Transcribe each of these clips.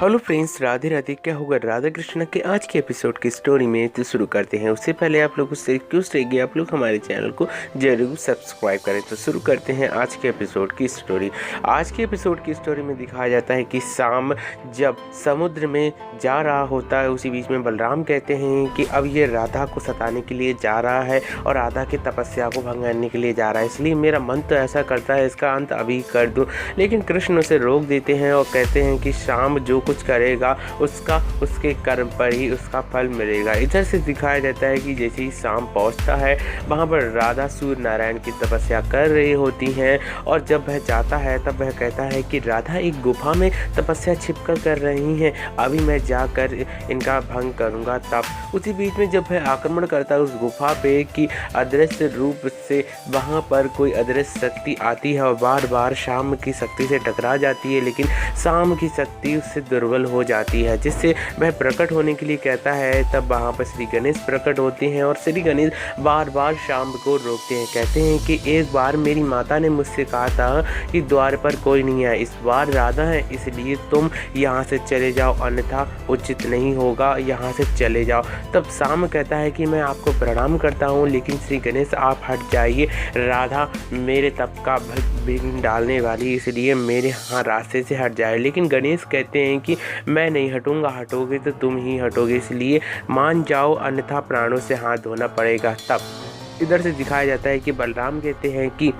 Hello friends, Radhe Radhe. क्या होगा राधा कृष्ण के आज के एपिसोड की स्टोरी में तो शुरू करते हैं। उससे पहले आप लोगों से रिक्वेस्ट रहेगी, आप लोग हमारे चैनल को जरूर सब्सक्राइब करें। तो शुरू करते हैं आज के एपिसोड की स्टोरी। आज के एपिसोड की स्टोरी में दिखाया जाता है कि शाम जब समुद्र में जा रहा होता है, उसी बीच में बलराम कहते हैं कि अब ये राधा को सताने के लिए जा रहा है और राधा की तपस्या को भंग करने के लिए जा रहा है, इसलिए मेरा मन तो ऐसा करता है इसका अंत अभी कर दूँ। लेकिन कृष्ण उसे रोक देते हैं और कहते हैं कि शाम जो कुछ करेगा उसका उसके कर्म पर ही उसका फल मिलेगा। इधर से दिखाया जाता है कि जैसे ही शाम पहुंचता है, वहां पर राधा सूर्य नारायण की तपस्या कर रही होती हैं और जब वह जाता है तब वह कहता है कि राधा एक गुफा में तपस्या छिपकर कर रही हैं, अभी मैं जाकर इनका भंग करूंगा। तब उसी बीच में जब वह आक्रमण करता है उस गुफा पे कि अदृश्य रूप से वहां पर कोई अदृश्य शक्ति आती है और बार बार शाम की शक्ति से टकरा जाती है, लेकिन शाम की शक्ति उससे दुर्बल हो जाती है, जिससे वह प्रकट होने के लिए कहता है। तब वहाँ पर श्री गणेश प्रकट होते हैं और श्री गणेश बार बार शाम को रोकते हैं। कहते हैं कि एक बार मेरी माता ने मुझसे कहा था कि द्वार पर कोई नहीं है, इस बार राधा है, इसलिए तुम यहाँ से चले जाओ, अन्यथा उचित नहीं होगा, यहाँ से चले जाओ। तब शाम कहता है कि मैं आपको प्रणाम करता हूँ, लेकिन श्री गणेश आप हट जाइए, राधा मेरे तप का विघ्न डालने वाली, इसलिए मेरे यहाँ रास्ते से हट जाए। लेकिन गणेश कहते हैं कि मैं नहीं हटूंगा, हटोगे तो तुम ही हटोगे, इसलिए मान जाओ, अन्यथा प्राणों से हाथ धोना पड़ेगा। तब इधर से दिखाया जाता है कि बलराम कहते हैं कि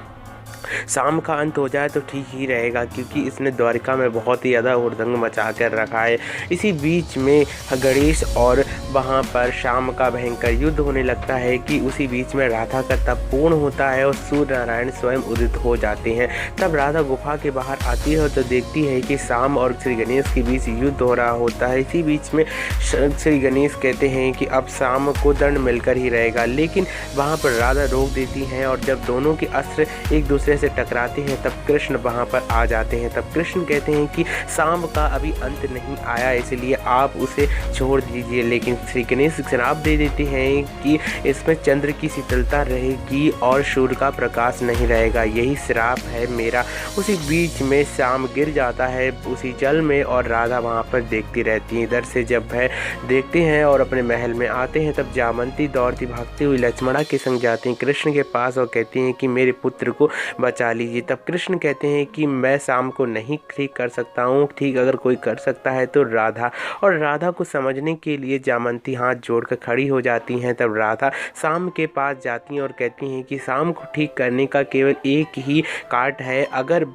शाम का अंत हो जाए तो ठीक ही रहेगा, क्योंकि इसने द्वारिका में बहुत ही ज़्यादा हुड़दंग मचा कर रखा है। इसी बीच में गणेश और वहाँ पर शाम का भयंकर युद्ध होने लगता है कि उसी बीच में राधा का तप पूर्ण होता है और सूर्य नारायण स्वयं उदित हो जाते हैं। तब राधा गुफा के बाहर आती है तो देखती है कि शाम और श्री गणेश के बीच युद्ध हो रहा होता है। इसी बीच में श्री गणेश कहते हैं कि अब शाम को दंड मिलकर ही रहेगा, लेकिन वहाँ पर राधा रोक देती हैं और जब दोनों के अस्त्र एक दूसरे से टकराते हैं तब कृष्ण वहां पर आ जाते हैं। तब कृष्ण कहते हैं कि शाम का अभी अंत नहीं आया, इसलिए आप उसे छोड़ दीजिए। लेकिन श्री गणेश श्राप दे देते हैं कि इसमें चंद्र की शीतलता रहेगी और सूर्य का प्रकाश नहीं रहेगा, यही श्राप है मेरा। उसी बीच में शाम गिर जाता है उसी जल में और राधा वहां पर देखती रहती है। इधर से जब वह देखते हैं और अपने महल में आते हैं तब जामंती दौड़ती भागती हुई लक्ष्मणा के संग जाती हैं कृष्ण के पास और कहती हैं कि मेरे पुत्र को बचा लीजिए। तब कृष्ण कहते हैं कि मैं शाम को नहीं ठीक कर सकता हूँ, ठीक अगर कोई कर सकता है तो राधा। और राधा को समझने के लिए जामंती हाथ जोड़कर खड़ी हो जाती हैं। तब राधा शाम के पास जाती हैं और कहती हैं कि शाम को ठीक करने का केवल एक ही काट है, अगर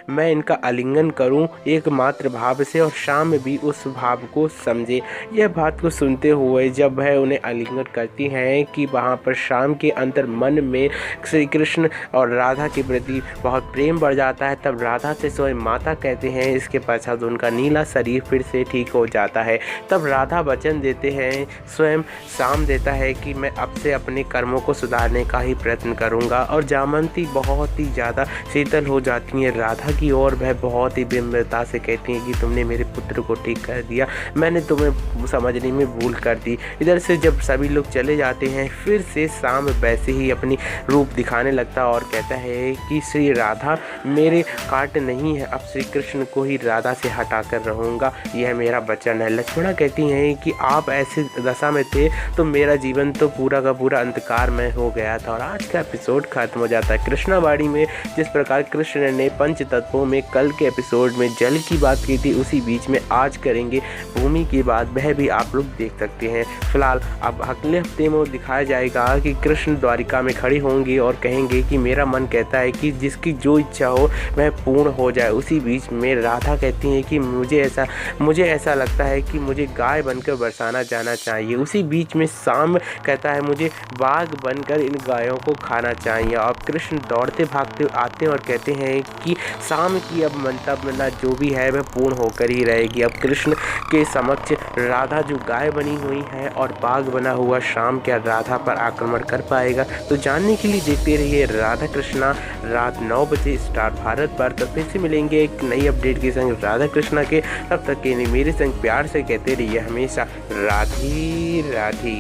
मैं इनका आलिंगन करूं एकमात्र भाव से और शाम भी उस भाव को समझे। यह बात को सुनते हुए जब वह उन्हें आलिंगन करती हैं कि वहाँ पर शाम के अंतर मन में श्री कृष्ण और राधा के प्रति बहुत प्रेम बढ़ जाता है। तब राधा से स्वयं माता कहते हैं, इसके पश्चात उनका नीला शरीर फिर से ठीक हो जाता है। तब राधा वचन देते हैं, स्वयं शाम देता है कि मैं अब से अपने कर्मों को सुधारने का ही प्रयत्न करूंगा। और जामंती बहुत ही ज़्यादा शीतल हो जाती है राधा की ओर। वह बहुत ही विनम्रता से कहती हैं कि तुमने मेरे पुत्र को ठीक कर दिया, मैंने तुम्हें समझने में भूल कर दी। इधर से जब सभी लोग चले जाते हैं फिर से शाम वैसे ही अपनी रूप दिखाने लगता और कहता है कि श्री राधा मेरे काट नहीं है, अब श्री कृष्ण को ही राधा से हटा कर रहूँगा, यह मेरा वचन है। लक्ष्मणा कहती हैं कि आप ऐसी दशा में थे तो मेरा जीवन तो पूरा का पूरा अंधकार में हो गया था। और आज का एपिसोड खत्म हो जाता है कृष्णावाड़ी में। जिस प्रकार कृष्ण ने पंच तत्वों में कल के एपिसोड में जल की बात की थी, उसी बीच में आज करेंगे भूमि की बात, वह भी आप लोग देख सकते हैं। फिलहाल अब अगले हफ्ते में दिखाया जाएगा कि कृष्ण द्वारिका में खड़ी होंगी और कहेंगे कि मेरा मन कहता है कि जिसकी जो इच्छा हो वह पूर्ण हो जाए। उसी बीच में राधा कहती हैं कि मुझे ऐसा लगता है कि मुझे गाय बनकर बरसाना जाना चाहिए। उसी बीच में शाम कहता है मुझे बाघ बनकर इन गायों को खाना चाहिए। और कृष्ण दौड़ते भागते आते हैं और कहते हैं कि शाम की अब मनोकामना जो भी है वह पूर्ण होकर ही रहेगी। अब कृष्ण के समक्ष राधा जो गाय बनी हुई है और बाघ बना हुआ शाम क्या राधा पर आक्रमण कर पाएगा? तो जानने के लिए देखते रहिए राधा कृष्णा रात 9 बजे स्टार भारत पर। तो फिर से मिलेंगे एक नई अपडेट के संग राधा कृष्णा के। तब तक के लिए मेरे संग प्यार से कहते रहिए हमेशा राधे राधे।